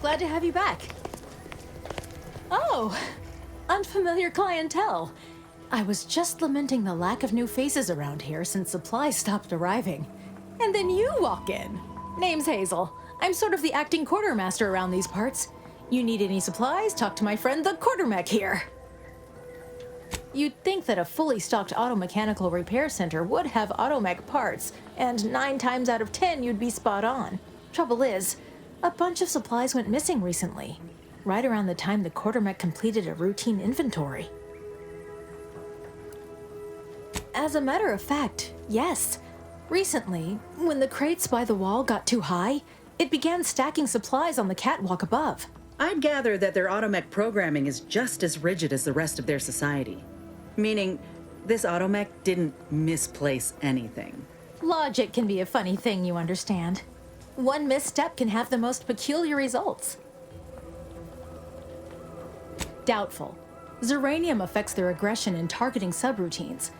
Glad to have you back. Oh, unfamiliar clientele. I was just lamenting the lack of new faces around here since supplies stopped arriving. And then you walk in. Name's Hazel. I'm sort of the acting quartermaster around these parts. You need any supplies? Talk to my friend the quartermech here. You'd think that a fully stocked auto-mechanical repair center would have automech parts, and 9 times out of 10 you'd be spot on. Trouble is, a bunch of supplies went missing recently, right around the time the quartermech completed a routine inventory. As a matter of fact, yes. Recently, when the crates by the wall got too high, it began stacking supplies on the catwalk above. I'd gather that their automech programming is just as rigid as the rest of their society. Meaning, this automech didn't misplace anything. Logic can be a funny thing, you understand. One misstep can have the most peculiar results. Doubtful. Zeranium affects their aggression and targeting subroutines.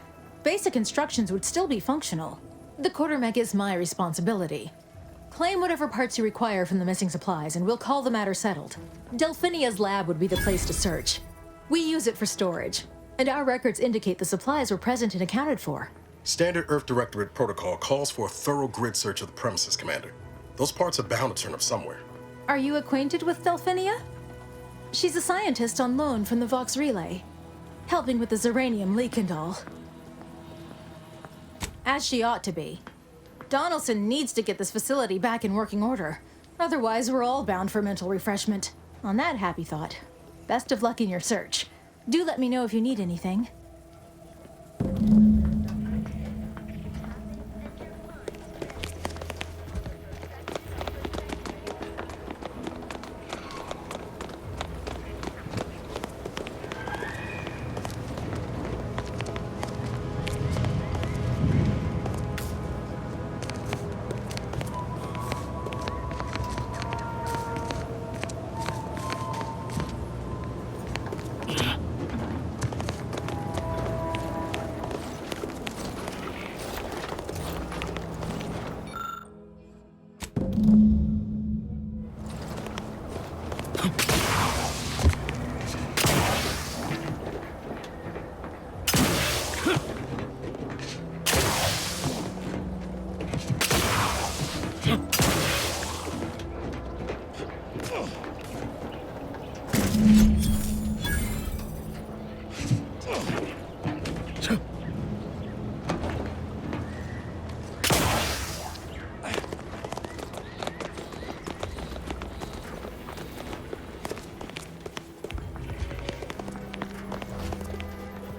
Basic instructions would still be functional. The quartermech is my responsibility. Claim whatever parts you require from the missing supplies, and we'll call the matter settled. Delphinia's lab would be the place to search. We use it for storage, and our records indicate the supplies were present and accounted for. Standard Earth Directorate protocol calls for a thorough grid search of the premises, Commander. Those parts are bound to turn up somewhere. Are you acquainted with Delphinia? She's a scientist on loan from the Vox Relay, helping with the Zeranium leak and all. As she ought to be. Donaldson needs to get this facility back in working order. Otherwise, we're all bound for mental refreshment. On that happy thought, best of luck in your search. Do let me know if you need anything.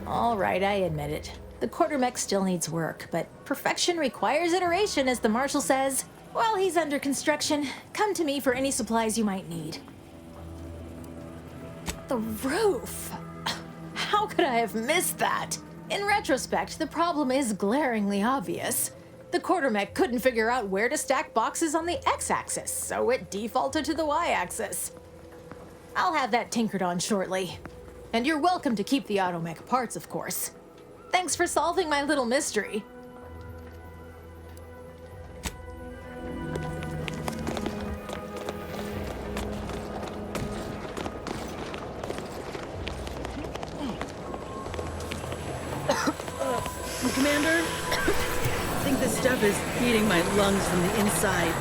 All right, I admit it. The quartermech still needs work, but perfection requires iteration, as the Marshal says. While he's under construction, come to me for any supplies you might need. The roof! How could I have missed that? In retrospect, the problem is glaringly obvious. The quartermech couldn't figure out where to stack boxes on the X-axis, so it defaulted to the Y-axis. I'll have that tinkered on shortly. And you're welcome to keep the automech parts, of course. Thanks for solving my little mystery. Commander, I think this stuff is eating my lungs from the inside.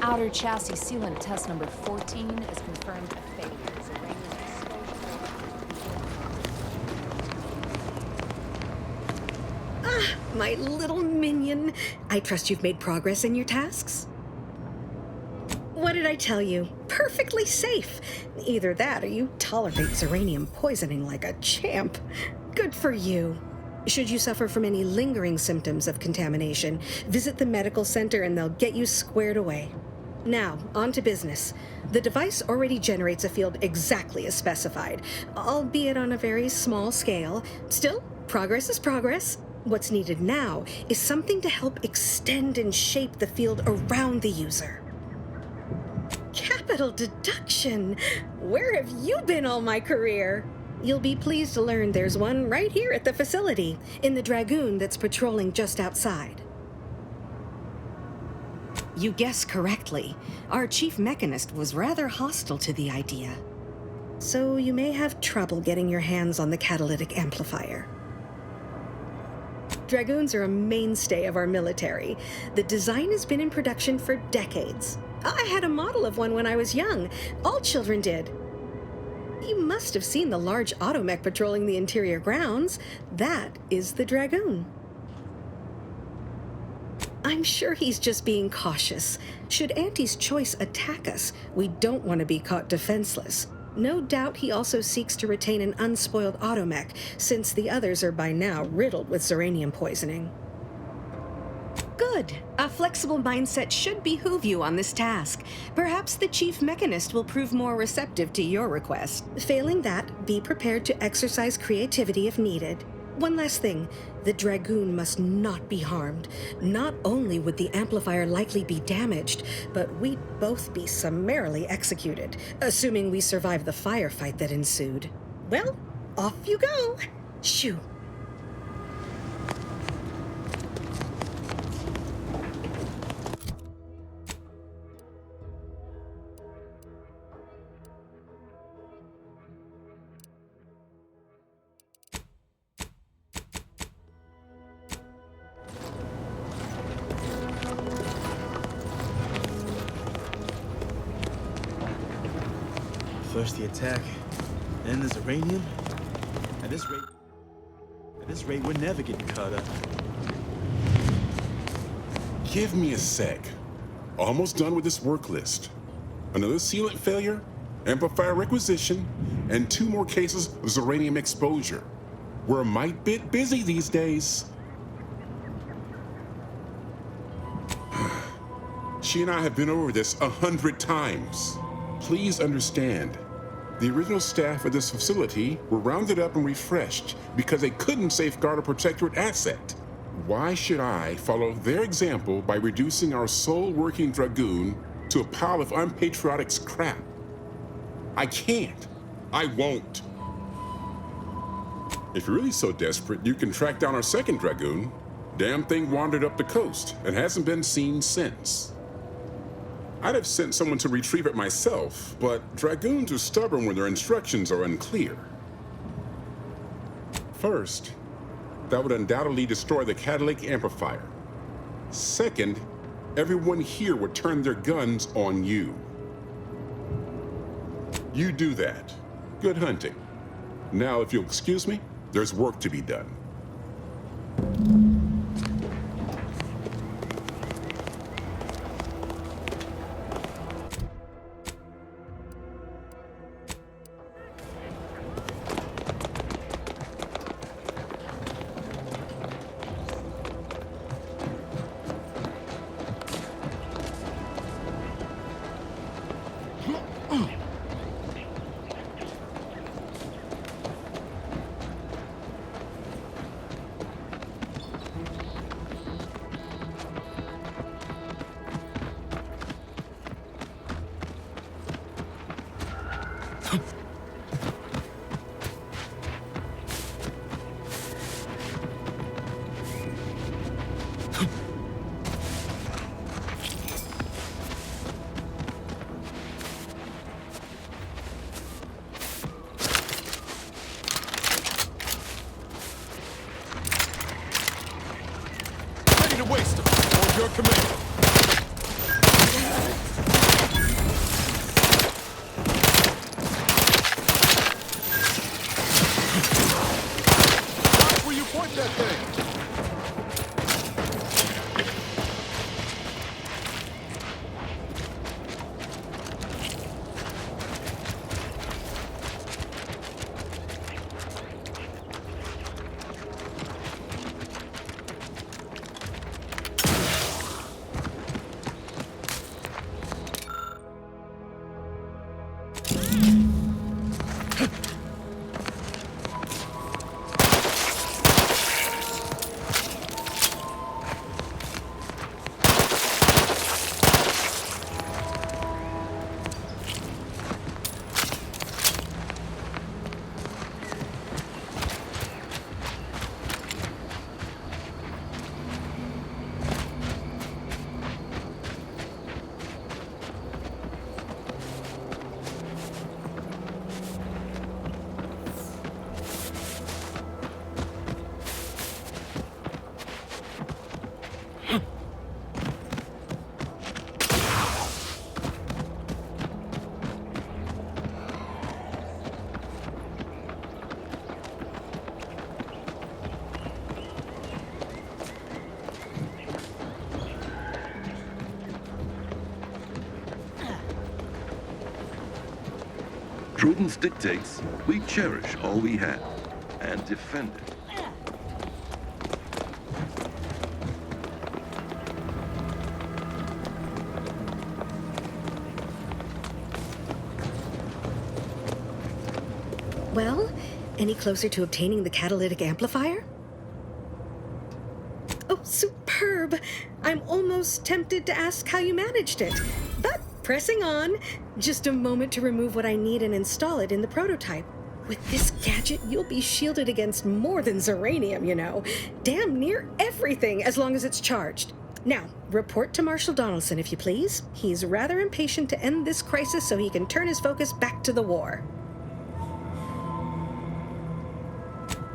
Outer chassis sealant test number 14 is confirmed a failure. My little minion. I trust you've made progress in your tasks? What did I tell you? Perfectly safe. Either that or you tolerate Zeranium poisoning like a champ. Good for you. Should you suffer from any lingering symptoms of contamination, visit the medical center and they'll get you squared away. Now, on to business. The device already generates a field exactly as specified, albeit on a very small scale. Still, progress is progress. What's needed now is something to help extend and shape the field around the user. Capital deduction! Where have you been all my career? You'll be pleased to learn there's one right here at the facility, in the Dragoon that's patrolling just outside. You guessed correctly. Our chief mechanist was rather hostile to the idea. So you may have trouble getting your hands on the catalytic amplifier. Dragoons are a mainstay of our military. The design has been in production for decades. I had a model of one when I was young. All children did. You must have seen the large automech patrolling the interior grounds. That is the Dragoon. I'm sure he's just being cautious. Should Auntie's choice attack us, we don't want to be caught defenseless. No doubt he also seeks to retain an unspoiled automech, since the others are by now riddled with Zeranium poisoning. Good. A flexible mindset should behoove you on this task. Perhaps the chief mechanist will prove more receptive to your request. Failing that, be prepared to exercise creativity if needed. One last thing. The Dragoon must not be harmed. Not only would the amplifier likely be damaged, but we'd both be summarily executed, assuming we survive the firefight that ensued. Well, off you go. Shoo. First the attack, then there's uranium. At this rate, we're never getting caught up. Give me a sec. Almost done with this work list. Another sealant failure, amplifier requisition, and 2 more cases of uranium exposure. We're a mite bit busy these days. She and I have been over this 100 times. Please understand, the original staff of this facility were rounded up and refreshed because they couldn't safeguard a protectorate asset. Why should I follow their example by reducing our sole working Dragoon to a pile of unpatriotic scrap? I can't. I won't. If you're really so desperate, you can track down our second Dragoon. Damn thing wandered up the coast and hasn't been seen since. I'd have sent someone to retrieve it myself, but Dragoons are stubborn when their instructions are unclear. First, that would undoubtedly destroy the catalytic amplifier. Second, everyone here would turn their guns on you. You do that. Good hunting. Now, if you'll excuse me, there's work to be done. To waste them, or your command. Watch where you point that thing. Prudence dictates we cherish all we have and defend it. Well, any closer to obtaining the catalytic amplifier? Oh, superb! I'm almost tempted to ask how you managed it. But pressing on, just a moment to remove what I need and install it in the prototype. With this gadget, you'll be shielded against more than Zeranium, you know. Damn near everything, as long as it's charged. Now, report to Marshal Donaldson, if you please. He's rather impatient to end this crisis so he can turn his focus back to the war.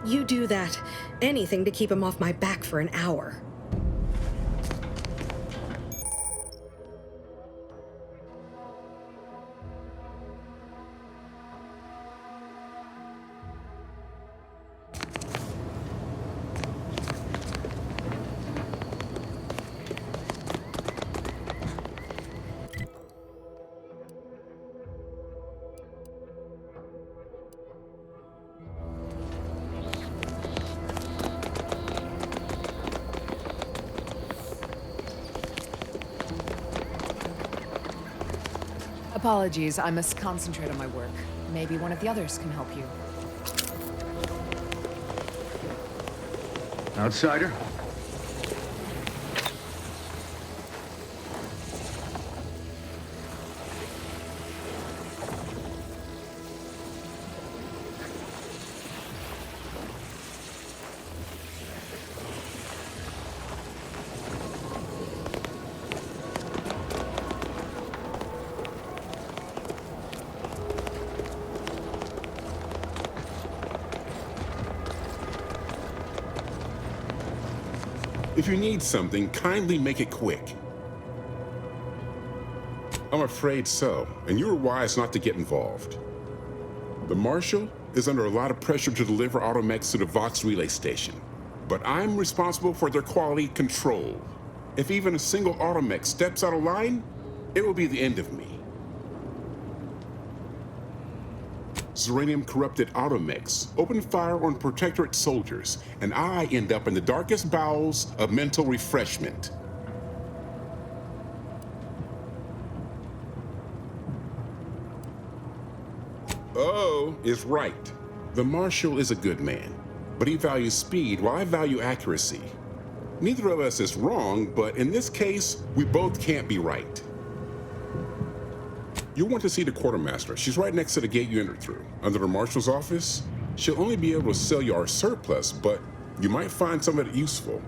You do that. Anything to keep him off my back for an hour. Apologies, I must concentrate on my work. Maybe one of the others can help you. Outsider? If you need something, kindly make it quick. I'm afraid so, and you were wise not to get involved. The Marshal is under a lot of pressure to deliver automechs to the Vox relay station, but I'm responsible for their quality control. If even a single automech steps out of line, it will be the end of me. Zeranium-corrupted automechs open fire on Protectorate soldiers, and I end up in the darkest bowels of mental refreshment. Oh is right. The Marshal is a good man, but he values speed while I value accuracy. Neither of us is wrong, but in this case, we both can't be right. You'll want to see the quartermaster. She's right next to the gate you entered through. Under the marshal's office, she'll only be able to sell you our surplus, but you might find some of it useful.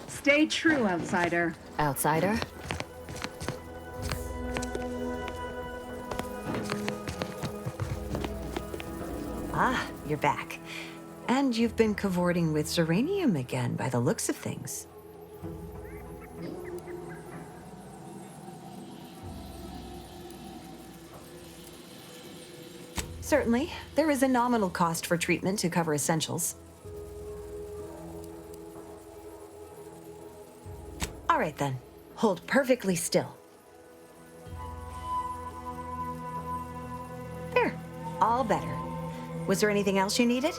Stay true, outsider. Outsider? Ah, you're back. And you've been cavorting with Zeranium again, by the looks of things. Certainly, there is a nominal cost for treatment to cover essentials. All right then, hold perfectly still. There, all better. Was there anything else you needed?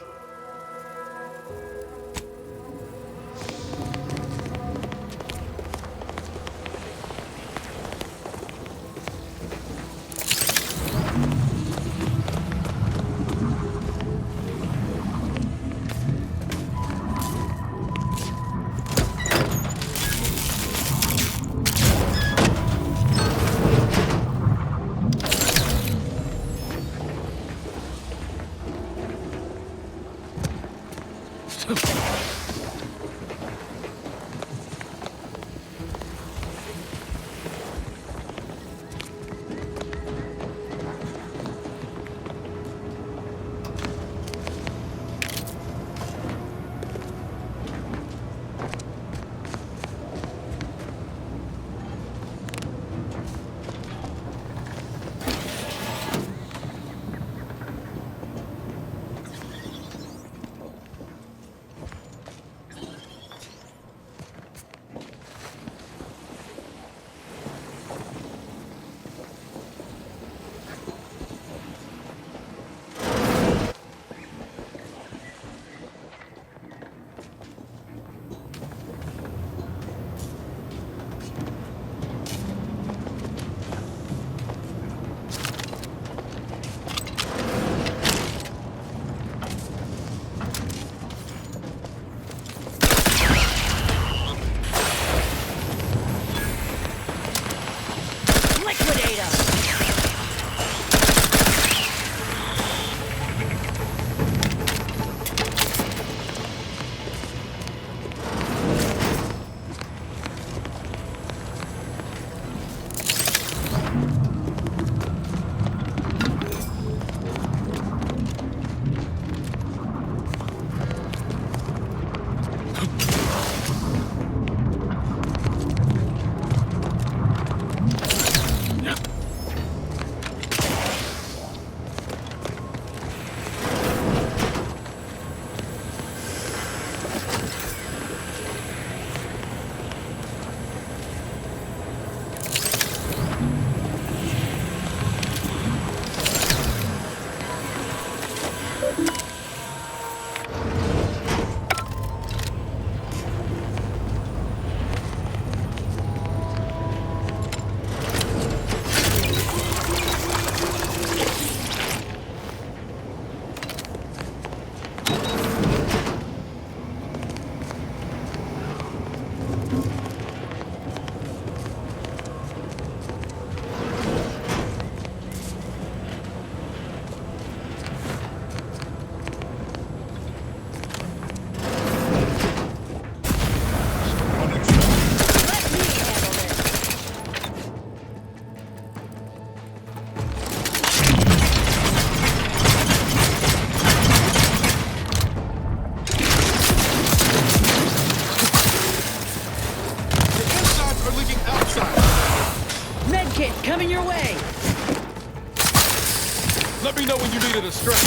Let me know when you needed a stretch.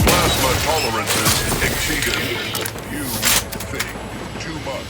Plasma tolerances exceeded. You think too much.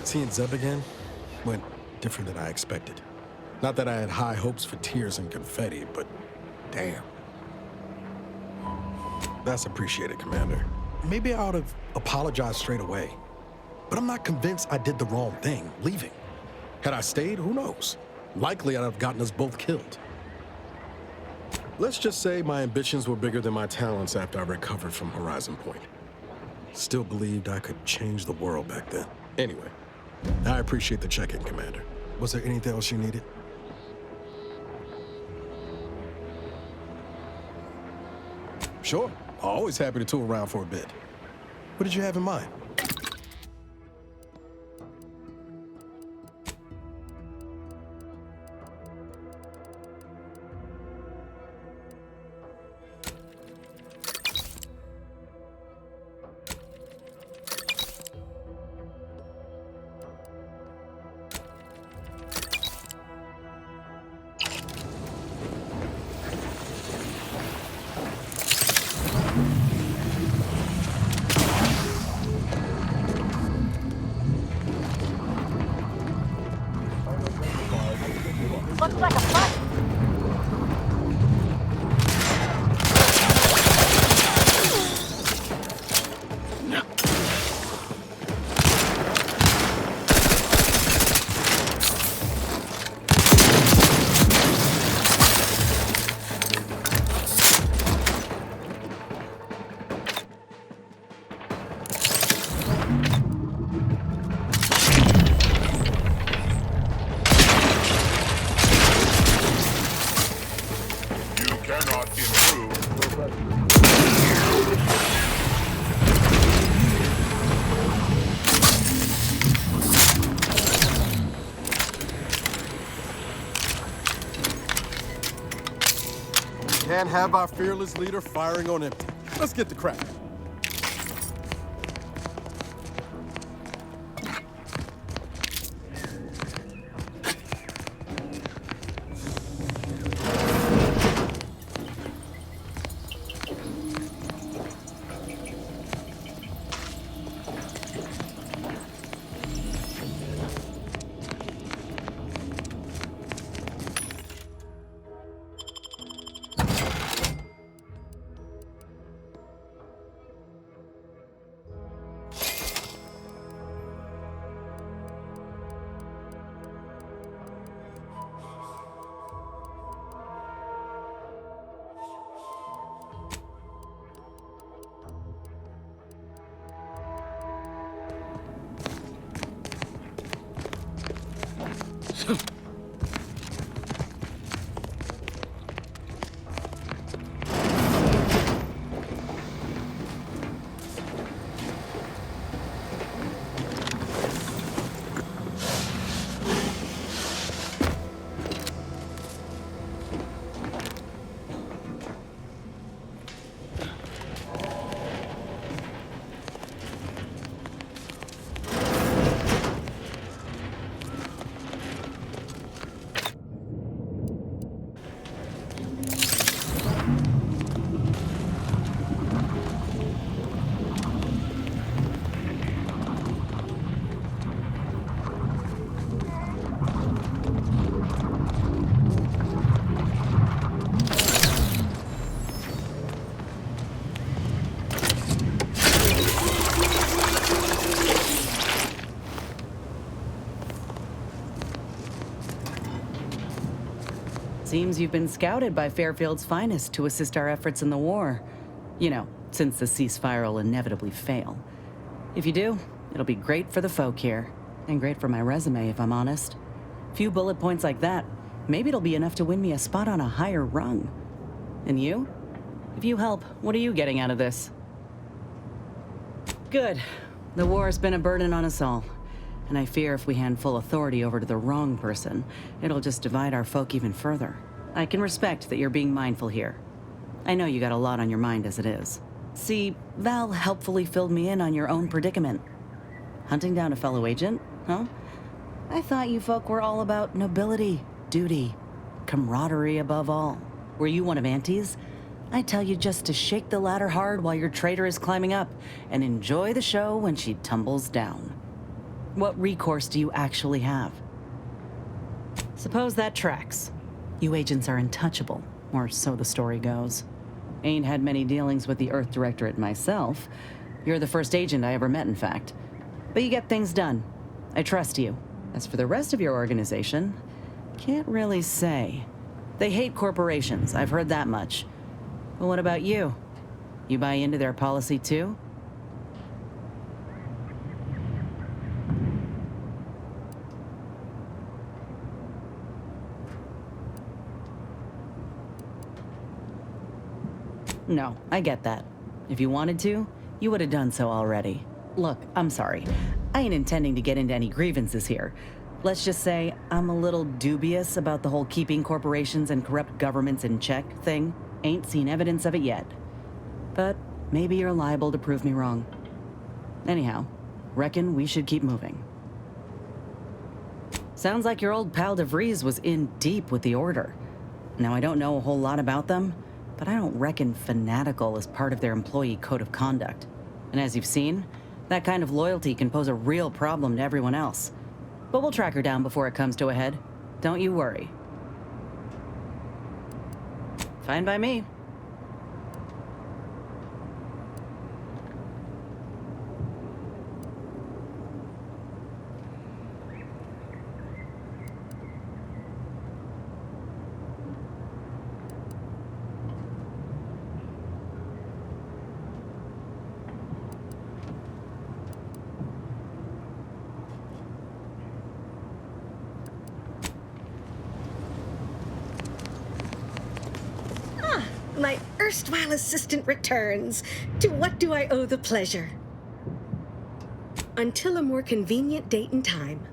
Seeing Zeb again went different than I expected. Not that I had high hopes for tears and confetti, but damn. That's appreciated, Commander. Maybe I ought to apologize straight away. But I'm not convinced I did the wrong thing, leaving. Had I stayed, who knows? Likely I'd have gotten us both killed. Let's just say my ambitions were bigger than my talents after I recovered from Horizon Point. Still believed I could change the world back then. Anyway, I appreciate the check-in, Commander. Was there anything else you needed? Sure. Always happy to tool around for a bit. What did you have in mind? Looks like a fight. Can't have our fearless leader firing on empty. Let's get the crack. Seems you've been scouted by Fairfield's finest to assist our efforts in the war. You know, since the ceasefire will inevitably fail. If you do, it'll be great for the folk here. And great for my resume, if I'm honest. Few bullet points like that, maybe it'll be enough to win me a spot on a higher rung. And you? If you help, what are you getting out of this? Good. The war's been a burden on us all. And I fear if we hand full authority over to the wrong person, it'll just divide our folk even further. I can respect that you're being mindful here. I know you got a lot on your mind as it is. See, Val helpfully filled me in on your own predicament. Hunting down a fellow agent, huh? I thought you folk were all about nobility, duty, camaraderie above all. Were you one of Auntie's? I tell you just to shake the ladder hard while your traitor is climbing up, and enjoy the show when she tumbles down. What recourse do you actually have? Suppose that tracks. You agents are untouchable, or so the story goes. Ain't had many dealings with the Earth Directorate myself. You're the first agent I ever met, in fact. But you get things done. I trust you. As for the rest of your organization, can't really say. They hate corporations, I've heard that much. But what about you? You buy into their policy too? No, I get that. If you wanted to, you would have done so already. Look, I'm sorry. I ain't intending to get into any grievances here. Let's just say I'm a little dubious about the whole keeping corporations and corrupt governments in check thing. Ain't seen evidence of it yet. But maybe you're liable to prove me wrong. Anyhow, reckon we should keep moving. Sounds like your old pal DeVries was in deep with the Order. Now, I don't know a whole lot about them, but I don't reckon fanatical is part of their employee code of conduct. And as you've seen, that kind of loyalty can pose a real problem to everyone else. But we'll track her down before it comes to a head. Don't you worry. Fine by me. My erstwhile assistant returns. To what do I owe the pleasure? Until a more convenient date and time.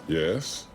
Yes?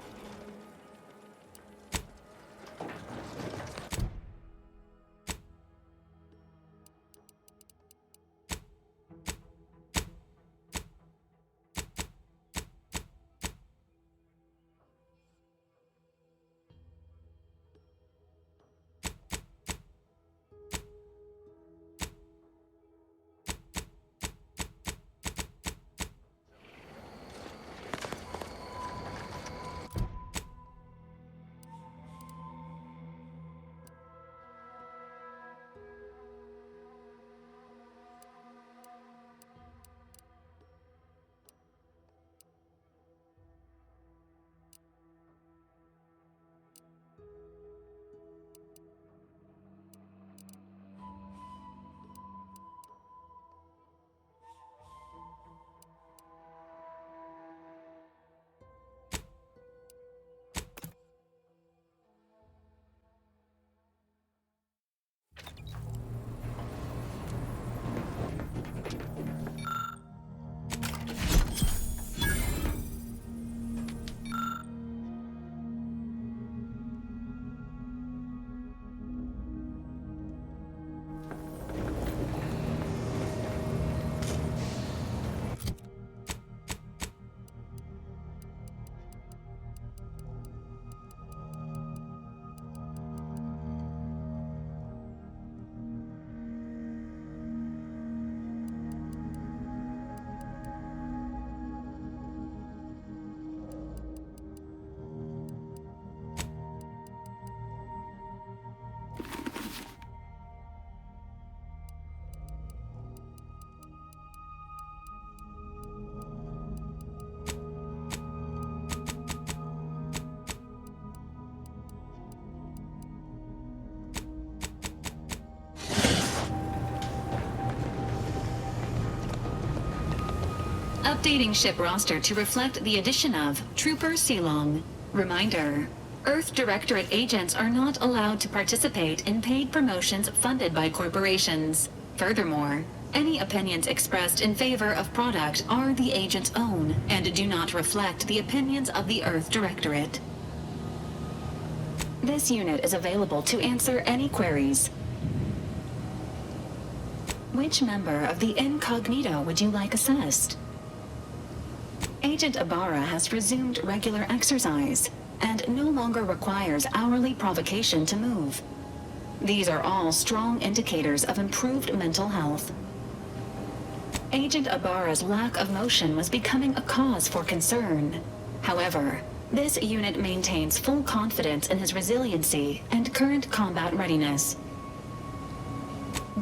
Updating ship roster to reflect the addition of Trooper Silong. Reminder: Earth Directorate agents are not allowed to participate in paid promotions funded by corporations. Furthermore, any opinions expressed in favor of product are the agent's own and do not reflect the opinions of the Earth Directorate. This unit is available to answer any queries. Which member of the Incognito would you like assessed? Agent Ibarra has resumed regular exercise and no longer requires hourly provocation to move. These are all strong indicators of improved mental health. Agent Ibarra's lack of motion was becoming a cause for concern. However, this unit maintains full confidence in his resiliency and current combat readiness.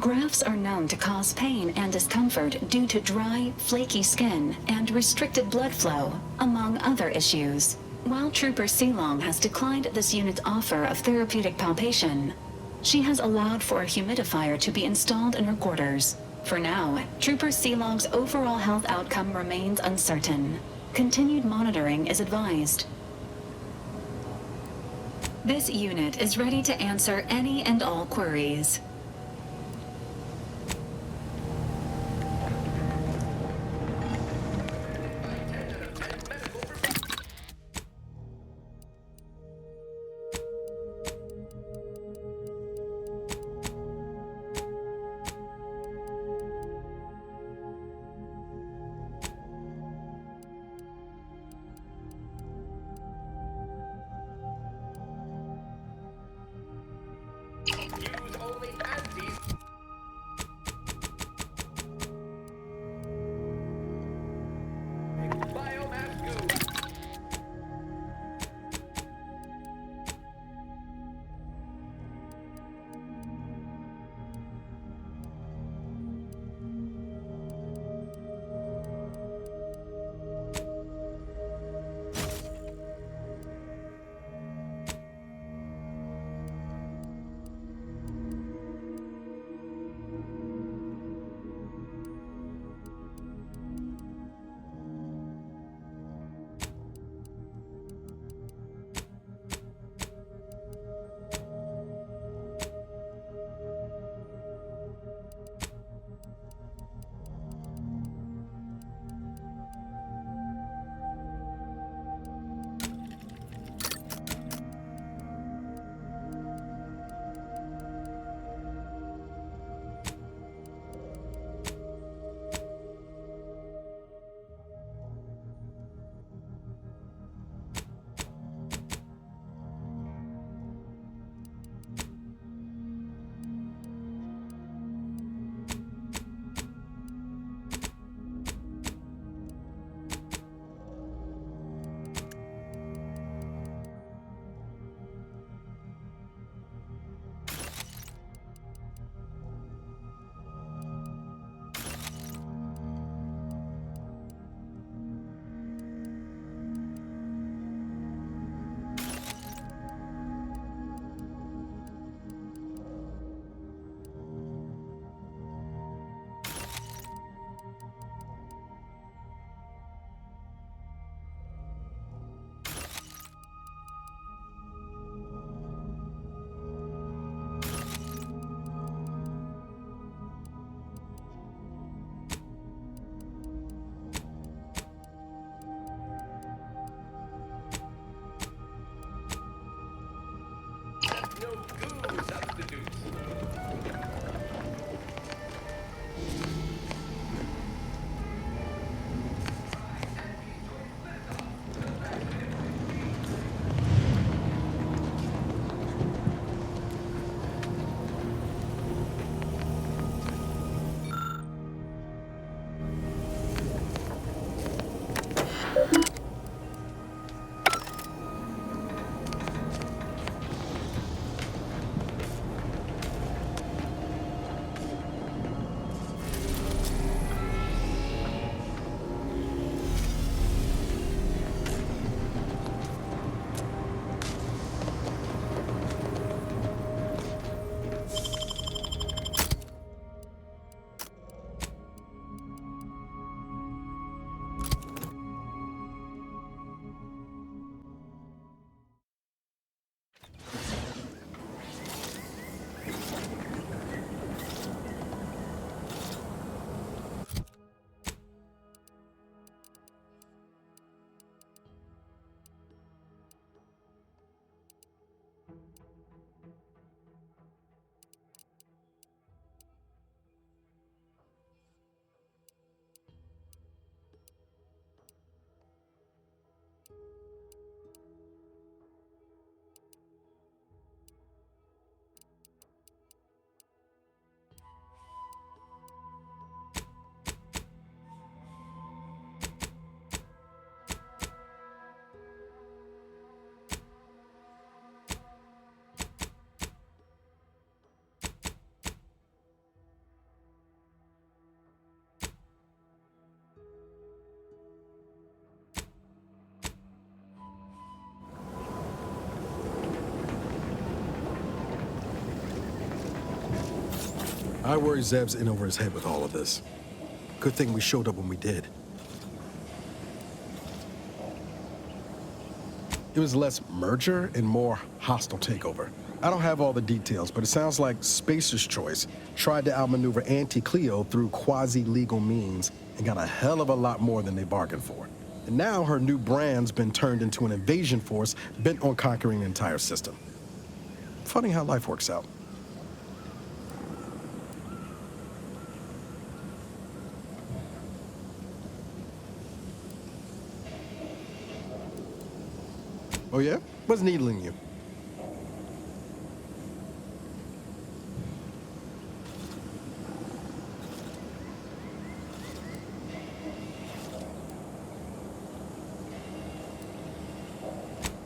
Grafts are known to cause pain and discomfort due to dry, flaky skin and restricted blood flow, among other issues. While Trooper Seelong has declined this unit's offer of therapeutic palpation, she has allowed for a humidifier to be installed in her quarters. For now, Trooper Seelong's overall health outcome remains uncertain. Continued monitoring is advised. This unit is ready to answer any and all queries. I worry Zeb's in over his head with all of this. Good thing we showed up when we did. It was less merger and more hostile takeover. I don't have all the details, but it sounds like Spacer's Choice tried to outmaneuver Anti-Cleo through quasi-legal means and got a hell of a lot more than they bargained for. And now her new brand's been turned into an invasion force bent on conquering the entire system. Funny how life works out. Oh yeah? What's needling you?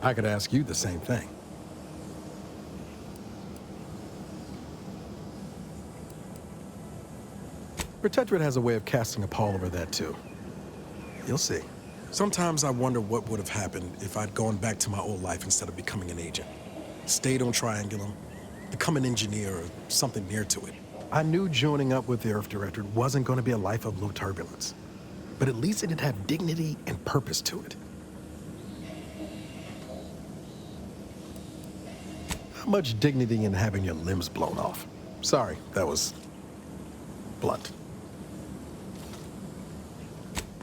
I could ask you the same thing. Protectorate has a way of casting a pall over that too. You'll see. Sometimes I wonder what would have happened if I'd gone back to my old life instead of becoming an agent. Stayed on Triangulum, become an engineer or something near to it. I knew joining up with the Earth Directorate wasn't going to be a life of low turbulence, but at least it'd have dignity and purpose to it. Not much dignity in having your limbs blown off. Sorry, that was blunt.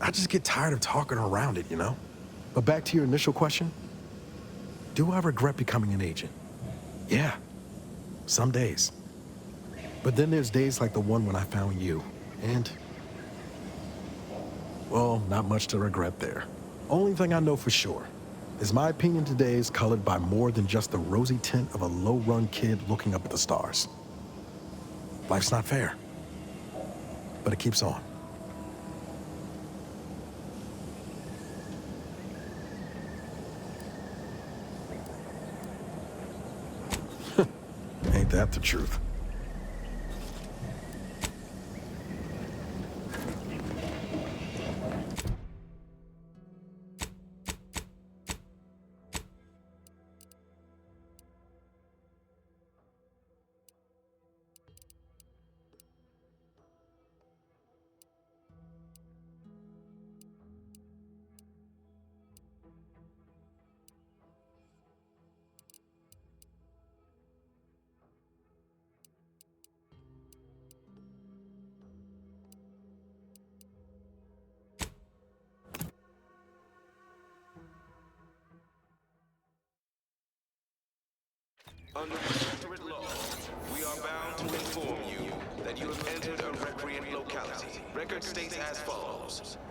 I just get tired of talking around it, you know? But back to your initial question, do I regret becoming an agent? Yeah, some days. But then there's days like the one when I found you, and, well, not much to regret there. Only thing I know for sure is my opinion today is colored by more than just the rosy tint of a low-run kid looking up at the stars. Life's not fair, but it keeps on. Ain't that the truth? Under Protectorate law, we are bound to inform you that you have entered a recreant locality. Record states as follows.